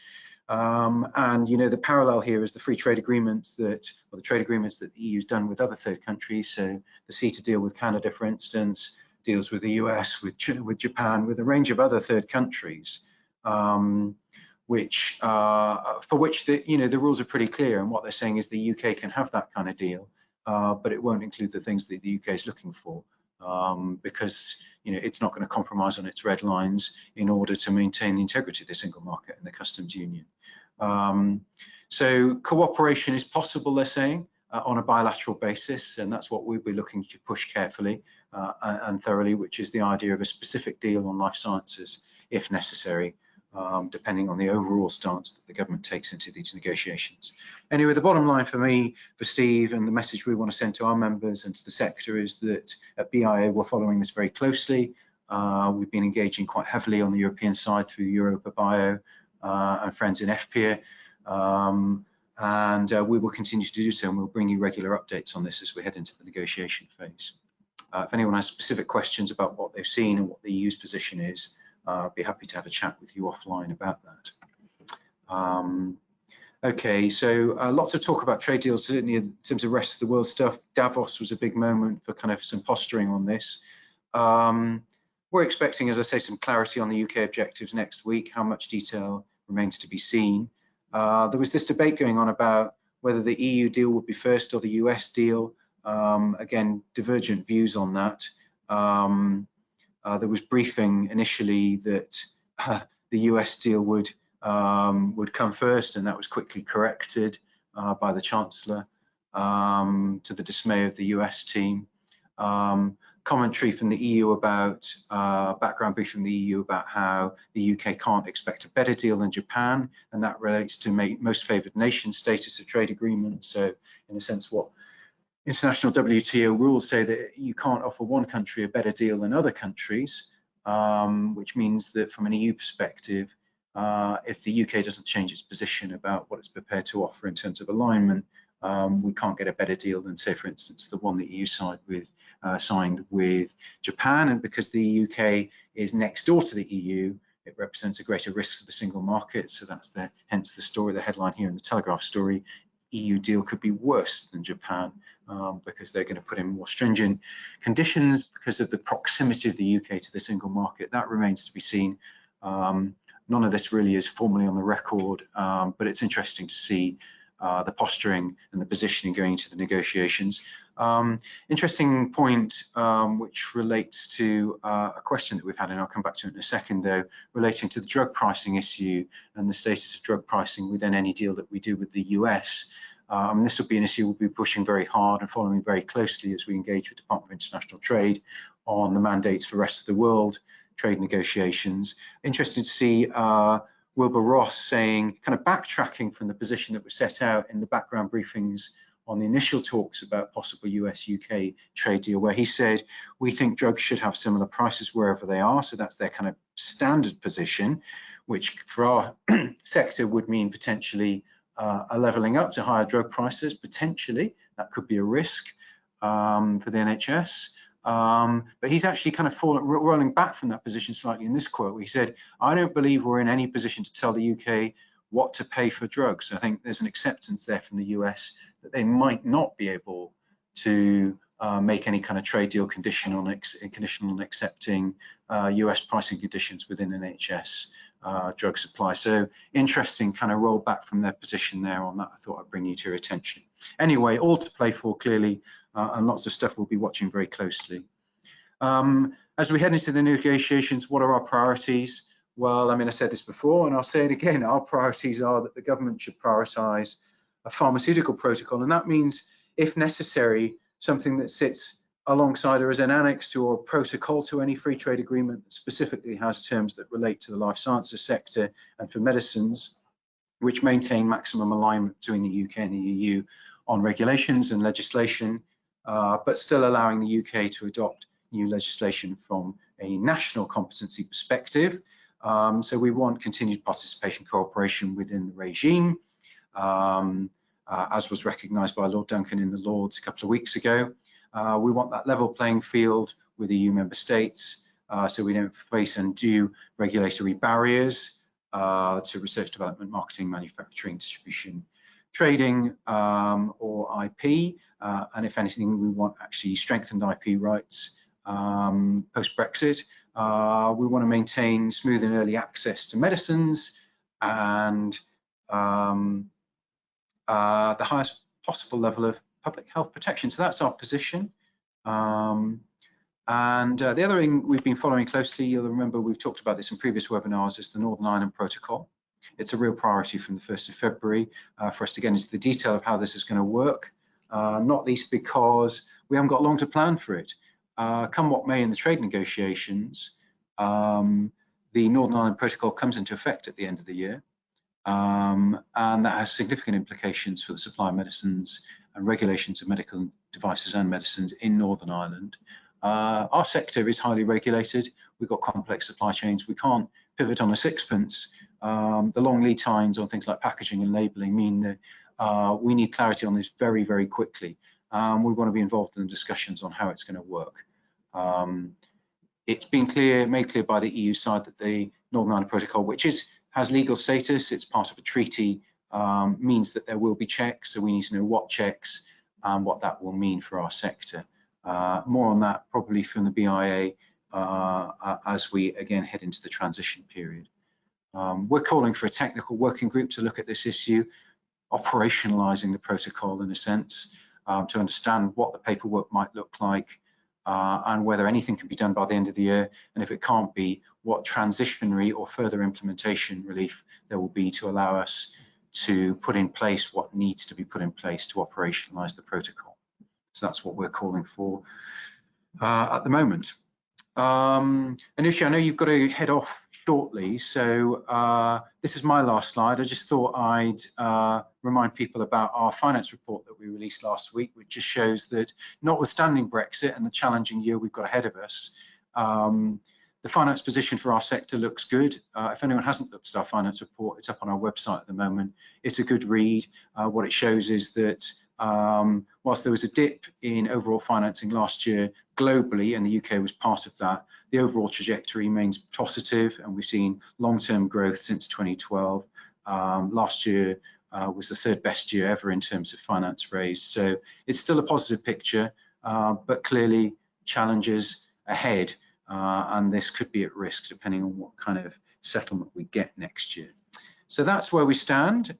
And, you know, the parallel here is the free trade agreements that, or the trade agreements that the EU's done with other third countries. So the CETA deal with Canada, for instance, deals with the US, with Japan, with a range of other third countries, for which the rules are pretty clear. And what they're saying is the UK can have that kind of deal, but it won't include the things that the UK is looking for, because, you know, it's not going to compromise on its red lines in order to maintain the integrity of the single market and the customs union. So cooperation is possible, they're saying, on a bilateral basis, and that's what we'll be looking to push carefully and thoroughly, which is the idea of a specific deal on life sciences, if necessary, depending on the overall stance that the government takes into these negotiations. Anyway, the bottom line for me, for Steve, and the message we want to send to our members and to the sector is that at BIA we're following this very closely. We've been engaging quite heavily on the European side through Europa Bio and friends in FPIA, and we will continue to do so, and we'll bring you regular updates on this as we head into the negotiation phase. If anyone has specific questions about what they've seen and what the EU's position is, I'd be happy to have a chat with you offline about that. Okay, so lots of talk about trade deals, certainly in terms of rest of the world stuff. Davos was a big moment for kind of some posturing on this. We're expecting, as I say, some clarity on the UK objectives next week. How much detail remains to be seen. There was this debate going on about whether the EU deal would be first or the US deal. Again, divergent views on that. There was briefing initially that the US deal would come first, and that was quickly corrected by the Chancellor, to the dismay of the US team. Commentary from the EU about, background brief from the EU about how the UK can't expect a better deal than Japan, and that relates to most favoured nation status of trade agreements. So in a sense, what international WTO rules say that you can't offer one country a better deal than other countries, which means that from an EU perspective, if the UK doesn't change its position about what it's prepared to offer in terms of alignment, we can't get a better deal than, say, for instance, the one that EU signed with Japan. And because the UK is next door to the EU, it represents a greater risk to the single market. So that's hence the story, the headline here in the Telegraph story. EU deal could be worse than Japan, because they're going to put in more stringent conditions because of the proximity of the UK to the single market. That remains to be seen. None of this really is formally on the record, but it's interesting to see the posturing and the positioning going into the negotiations. Interesting point, which relates to a question that we've had, and I'll come back to it in a second, though, relating to the drug pricing issue and the status of drug pricing within any deal that we do with the US. This will be an issue we'll be pushing very hard and following very closely as we engage with the Department of International Trade on the mandates for the rest of the world trade negotiations. Interesting to see Wilbur Ross saying, kind of backtracking from the position that was set out in the background briefings on the initial talks about possible US-UK trade deal, where he said, we think drugs should have similar prices wherever they are. So that's their kind of standard position, which for our sector would mean potentially a levelling up to higher drug prices. Potentially, that could be a risk for the NHS. But he's actually kind of rolling back from that position slightly in this quote. He said, I don't believe we're in any position to tell the UK what to pay for drugs. I think there's an acceptance there from the US that they might not be able to make any kind of trade deal conditional on accepting US pricing conditions within NHS drug supply. So interesting kind of roll back from their position there on that. I thought I'd bring you to your attention. Anyway, all to play for clearly, and lots of stuff we'll be watching very closely. As we head into the negotiations, what are our priorities? Well, I mean, I said this before and I'll say it again. Our priorities are that the government should prioritise a pharmaceutical protocol, and that means, if necessary, something that sits alongside or as an annex to or a protocol to any free trade agreement that specifically has terms that relate to the life sciences sector and for medicines, which maintain maximum alignment between the UK and the EU on regulations and legislation, but still allowing the UK to adopt new legislation from a national competency perspective. So we want continued participation cooperation within the regime, as was recognised by Lord Duncan in the Lords a couple of weeks ago. We want that level playing field with EU member states, so we don't face undue regulatory barriers to research, development, marketing, manufacturing, distribution, trading, or IP. And if anything, we want actually strengthened IP rights post-Brexit. We want to maintain smooth and early access to medicines and the highest possible level of public health protection. So that's our position. The other thing we've been following closely, you'll remember we've talked about this in previous webinars, is the Northern Ireland Protocol. It's a real priority from the 1st of February for us to get into the detail of how this is going to work, not least because we haven't got long to plan for it. Come what may in the trade negotiations, the Northern Ireland Protocol comes into effect at the end of the year, and that has significant implications for the supply of medicines and regulations of medical devices and medicines in Northern Ireland. Our sector is highly regulated. We've got complex supply chains. We can't pivot on a sixpence. The long lead times on things like packaging and labelling mean that we need clarity on this very, very quickly. We want to be involved in the discussions on how it's going to work. It's been made clear by the EU side that the Northern Ireland Protocol, which has legal status, it's part of a treaty, means that there will be checks. So we need to know what checks and what that will mean for our sector. More on that probably from the BIA as we again head into the transition period. We're calling for a technical working group to look at this issue, operationalising the protocol in a sense, to understand what the paperwork might look like and whether anything can be done by the end of the year, and if it can't be, what transitionary or further implementation relief there will be to allow us to put in place what needs to be put in place to operationalise the protocol. So that's what we're calling for at the moment. Anusha, I know you've got to head off shortly, so this is my last slide. I just thought I'd remind people about our finance report that we released last week, which just shows that notwithstanding Brexit and the challenging year we've got ahead of us, the finance position for our sector looks good. If anyone hasn't looked at our finance report, it's up on our website at the moment. It's a good read. What it shows is that whilst there was a dip in overall financing last year globally, and the UK was part of that, the overall trajectory remains positive, and we've seen long-term growth since 2012. Last year was the third best year ever in terms of finance raised. So it's still a positive picture, but clearly challenges ahead, and this could be at risk depending on what kind of settlement we get next year. So that's where we stand.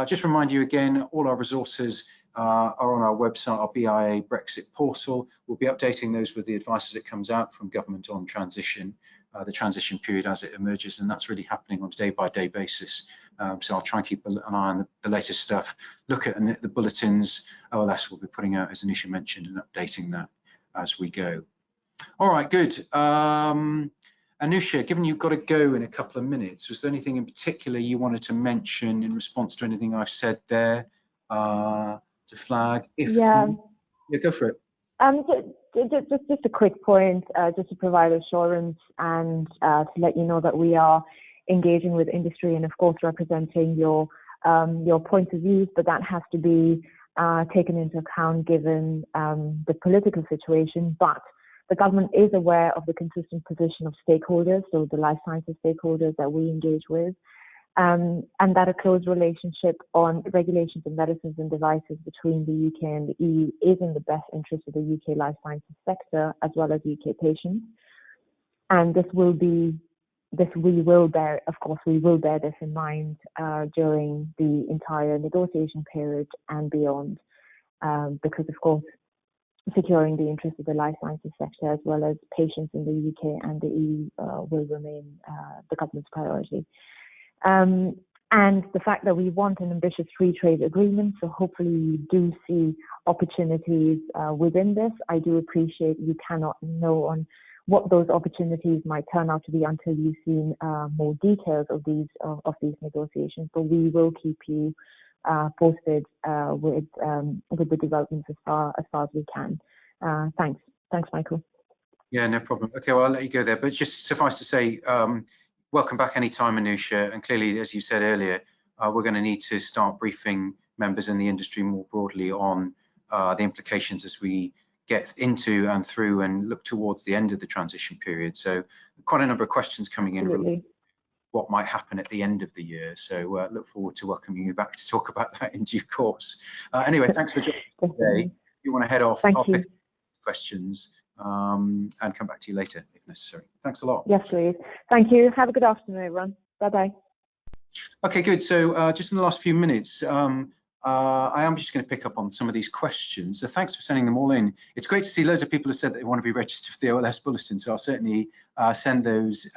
Just remind you again, all our resources are on our website, our BIA Brexit portal. We'll be updating those with the advice as it comes out from government on transition, the transition period as it emerges, and that's really happening on a day-by-day basis. So I'll try and keep an eye on the latest stuff, look at the bulletins. OLS will be putting out, as Anisha mentioned, and updating that as we go. All right, good. Anusha, given you've got to go in a couple of minutes, was there anything in particular you wanted to mention in response to anything I've said there to flag? Yeah, go for it. Just a quick point, just to provide assurance and to let you know that we are engaging with industry and, of course, representing your point of views, but that has to be taken into account given the political situation. But the government is aware of the consistent position of stakeholders, so the life sciences stakeholders that we engage with, and that a close relationship on regulations of medicines and devices between the UK and the EU is in the best interest of the UK life sciences sector as well as UK patients. And we will bear this in mind during the entire negotiation period and beyond, because of course, securing the interests of the life sciences sector as well as patients in the UK and the EU will remain the government's priority. and the fact that we want an ambitious free trade agreement. So hopefully we do see opportunities within this. I do appreciate you cannot know on what those opportunities might turn out to be until you've seen more details of these negotiations. But we will keep you posted with the developments as far as we can. Thanks, Michael. Yeah, no problem. Okay, well, I'll let you go there. But just suffice to say, welcome back anytime, Anusha. And clearly, as you said earlier, we're going to need to start briefing members in the industry more broadly on the implications as we get into and through and look towards the end of the transition period. So quite a number of questions coming in. Absolutely. What might happen at the end of the year. So look forward to welcoming you back to talk about that in due course. Anyway, thanks for joining us today. If you want to head off, I'll pick questions and come back to you later if necessary. Thanks a lot. Yes, please. Thank you. Have a good afternoon, everyone. Bye-bye. Okay, good. So just in the last few minutes, I am just going to pick up on some of these questions. So thanks for sending them all in. It's great to see loads of people have said that they want to be registered for the OLS bulletin. So I'll certainly send those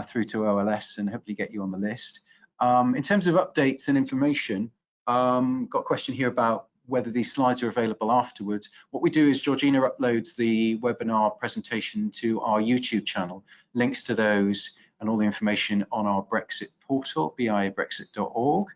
through to OLS and hopefully get you on the list. In terms of updates and information, got a question here about whether these slides are available afterwards. What we do is Georgina uploads the webinar presentation to our YouTube channel, links to those and all the information on our Brexit portal, biabrexit.org.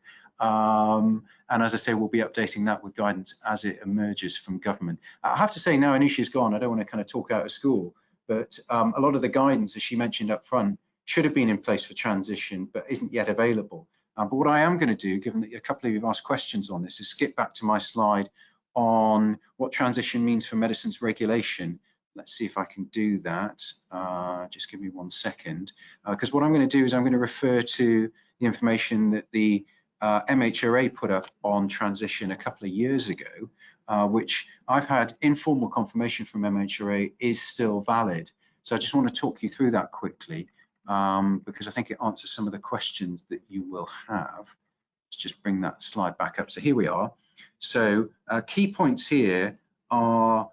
And as I say, we'll be updating that with guidance as it emerges from government. I have to say now Anusha's gone, I don't want to kind of talk out of school, but a lot of the guidance, as she mentioned up front, should have been in place for transition, but isn't yet available. But what I am going to do, given that a couple of you have asked questions on this, is skip back to my slide on what transition means for medicines regulation. Let's see if I can do that. Just give me 1 second, because what I'm going to do is I'm going to refer to the information that the MHRA put up on transition a couple of years ago, which I've had informal confirmation from MHRA is still valid. So I just want to talk you through that quickly, because I think it answers some of the questions that you will have. Let's just bring that slide back up. So here we are. So key points here are,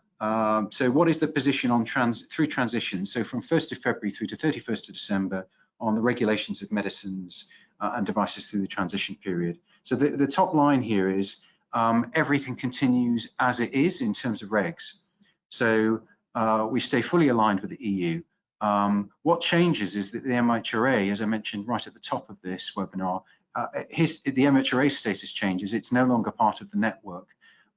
so what is the position on through transition? So from 1st of February through to 31st of December on the regulations of medicines and devices through the transition period. So the top line here is everything continues as it is in terms of regs. So we stay fully aligned with the EU. What changes is that the MHRA, as I mentioned right at the top of this webinar, the MHRA status changes. It's no longer part of the network,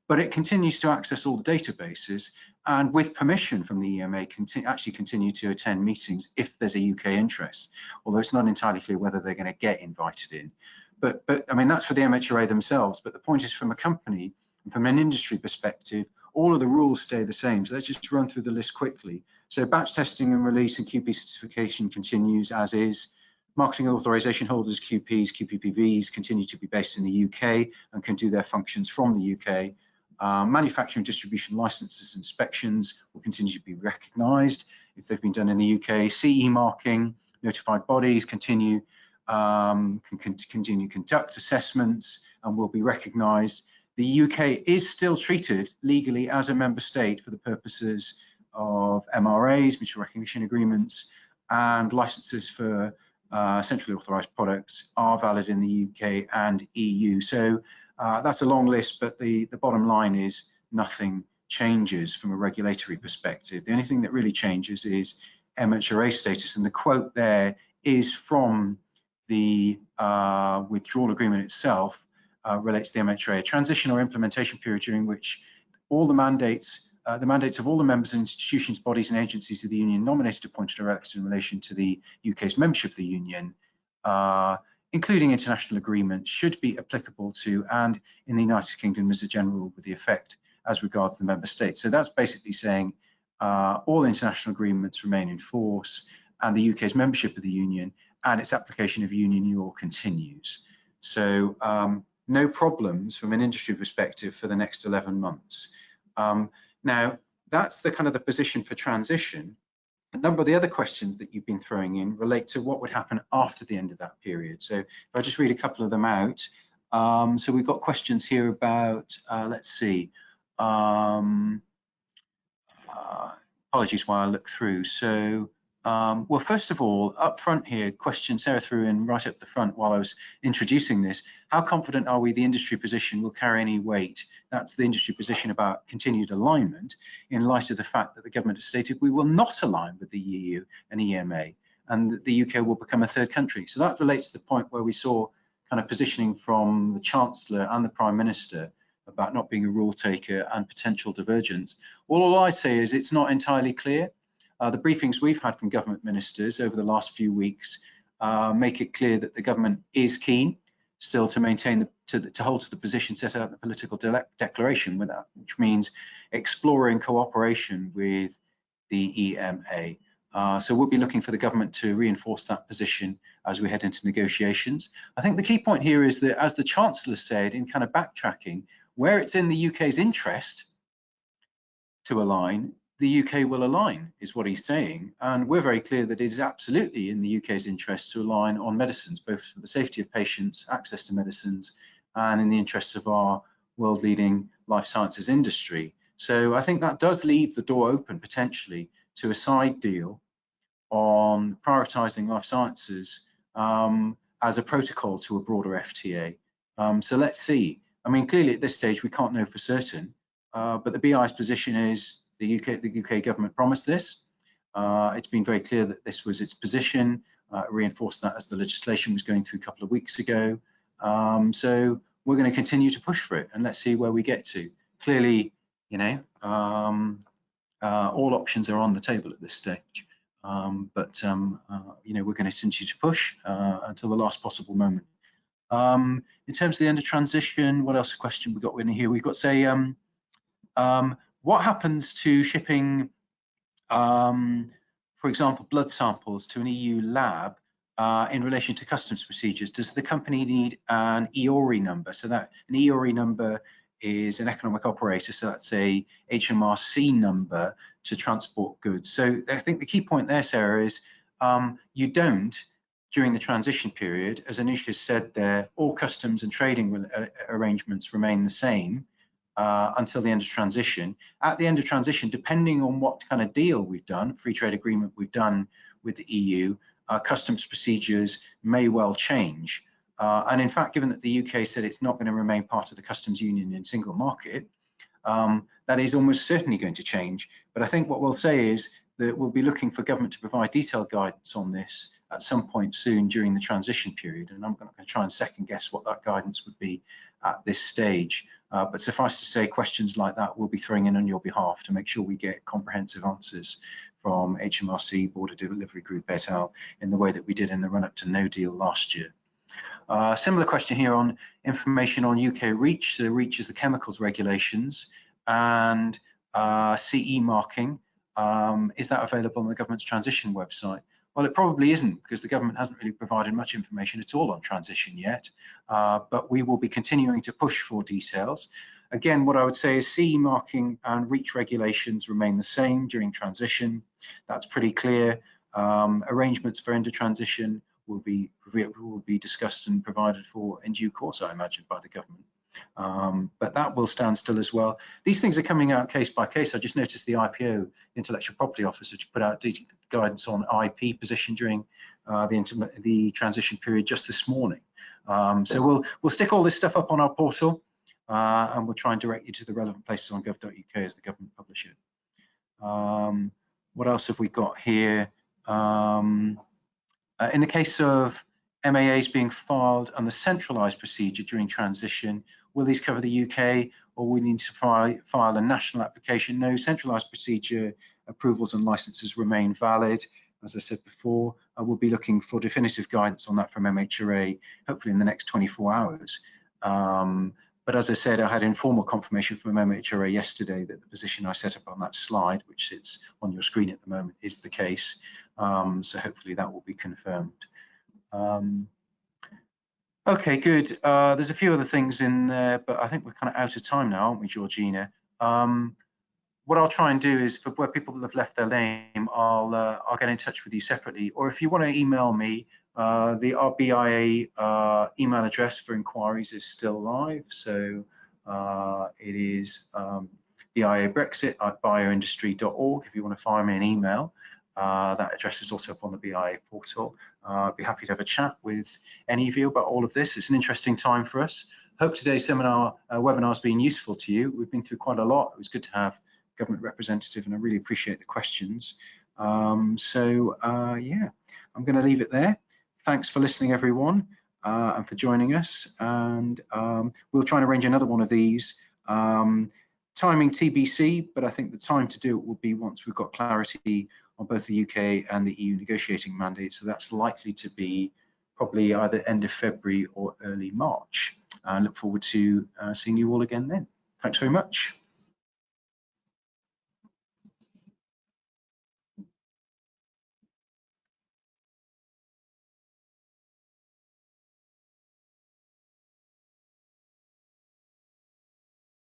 but it continues to access all the databases and with permission from the EMA actually continue to attend meetings if there's a UK interest, although it's not entirely clear whether they're going to get invited in. But I mean, that's for the MHRA themselves, but the point is from a company and from an industry perspective, all of the rules stay the same. So let's just run through the list quickly. So batch testing and release and QP certification continues as is. Marketing authorization holders, QPs, QPPVs continue to be based in the UK and can do their functions from the UK. Manufacturing distribution licenses and inspections will continue to be recognised if they've been done in the UK. CE marking, notified bodies continue can continue to conduct assessments and will be recognised. The UK is still treated legally as a member state for the purposes of MRAs, mutual recognition agreements, and licenses for centrally authorised products are valid in the UK and EU. So that's a long list, but the bottom line is nothing changes from a regulatory perspective. The only thing that really changes is MHRA status, and the quote there is from the withdrawal agreement itself, relates to the MHRA, a transition or implementation period during which all the mandates of all the members and institutions, bodies and agencies of the Union nominated, appointed or elected in relation to the UK's membership of the Union, including international agreements, should be applicable to and in the United Kingdom as a general rule with the effect as regards the member states. So that's basically saying all international agreements remain in force and the UK's membership of the Union and its application of Union law continues. So no problems from an industry perspective for the next 11 months. Now, that's the kind of the position for transition. A number of the other questions that you've been throwing in relate to what would happen after the end of that period. So if I just read a couple of them out. So we've got questions here about, let's see, apologies while I look through. So Well, first of all, up front here, question Sarah threw in right up the front while I was introducing this. How confident are we the industry position will carry any weight? That's the industry position about continued alignment in light of the fact that the government has stated we will not align with the EU and EMA, and that the UK will become a third country. So that relates to the point where we saw kind of positioning from the Chancellor and the Prime Minister about not being a rule taker and potential divergence. All I say is it's not entirely clear. The briefings we've had from government ministers over the last few weeks make it clear that the government is keen still to maintain to hold to the position set out in the political declaration, which means exploring cooperation with the EMA. So we'll be looking for the government to reinforce that position as we head into negotiations. I think the key point here is that, as the Chancellor said, in kind of backtracking, where it's in the UK's interest to align, the UK will align, is what he's saying. And we're very clear that it is absolutely in the UK's interest to align on medicines, both for the safety of patients, access to medicines, and in the interests of our world-leading life sciences industry. So I think that does leave the door open potentially to a side deal on prioritising life sciences as a protocol to a broader FTA. So let's see. I mean, clearly at this stage we can't know for certain, but the BI's position is the UK government promised this. It's been very clear that this was its position. Reinforced that as the legislation was going through a couple of weeks ago. So we're going to continue to push for it, and let's see where we get to. Clearly, you know, all options are on the table at this stage. But you know, we're going to continue to push until the last possible moment. In terms of the end of transition, what else? Question we got in here? We've got say. What happens to shipping, for example, blood samples to an EU lab in relation to customs procedures? Does the company need an EORI number? So that an EORI number is an economic operator, so that's a HMRC number to transport goods. So I think the key point there, Sarah, is you don't, during the transition period, as Anisha said there, all customs and trading arrangements remain the same until the end of transition. At the end of transition, depending on what kind of deal we've done, free trade agreement we've done with the EU, customs procedures may well change. And in fact, given that the UK said it's not going to remain part of the customs union and single market, that is almost certainly going to change. But I think what we'll say is that we'll be looking for government to provide detailed guidance on this at some point soon during the transition period. And I'm not going to try and second guess what that guidance would be at this stage. But suffice to say, questions like that we'll be throwing in on your behalf to make sure we get comprehensive answers from HMRC, Border Delivery Group, et al., in the way that we did in the run-up to no deal last year. Similar question here on information on UK REACH. So REACH is the chemicals regulations, and CE marking. Is that available on the government's transition website? Well, it probably isn't, because the government hasn't really provided much information at all on transition yet, but we will be continuing to push for details. Again, what I would say is CE marking and REACH regulations remain the same during transition. That's pretty clear. Arrangements for end of transition will be discussed and provided for in due course, I imagine, by the government. But that will stand still as well. These things are coming out case by case. I just noticed the IPO, Intellectual Property Office, which put out guidance on IP position during the transition period just this morning. So we'll stick all this stuff up on our portal, and we'll try and direct you to the relevant places on gov.uk as the government publish it. What else have we got here? In the case of MAAs being filed on the centralised procedure during transition, will these cover the UK, or we need to file a national application? No, centralised procedure approvals and licences remain valid. As I said before, I will be looking for definitive guidance on that from MHRA, hopefully in the next 24 hours. But as I said, I had informal confirmation from MHRA yesterday that the position I set up on that slide, which sits on your screen at the moment, is the case. So hopefully that will be confirmed. Okay, good. There's a few other things in there, but I think we're kind of out of time now, aren't we, Georgina? What I'll try and do is, for where people have left their name, I'll get in touch with you separately. Or if you want to email me, our BIA email address for inquiries is still live. So it is BIA Brexit at bioindustry.org if you want to fire me an email. That address is also up on the BIA portal. I'd be happy to have a chat with any of you about all of this. It's an interesting time for us. Hope today's webinar has been useful to you. We've been through quite a lot. It was good to have government representative, and I really appreciate the questions. Yeah, I'm going to leave it there. Thanks for listening, everyone, and for joining us. And we'll try and arrange another one of these. Timing TBC, but I think the time to do it will be once we've got clarity on both the UK and the EU negotiating mandate. So that's likely to be probably either end of February or early March. I look forward to seeing you all again then. Thanks very much.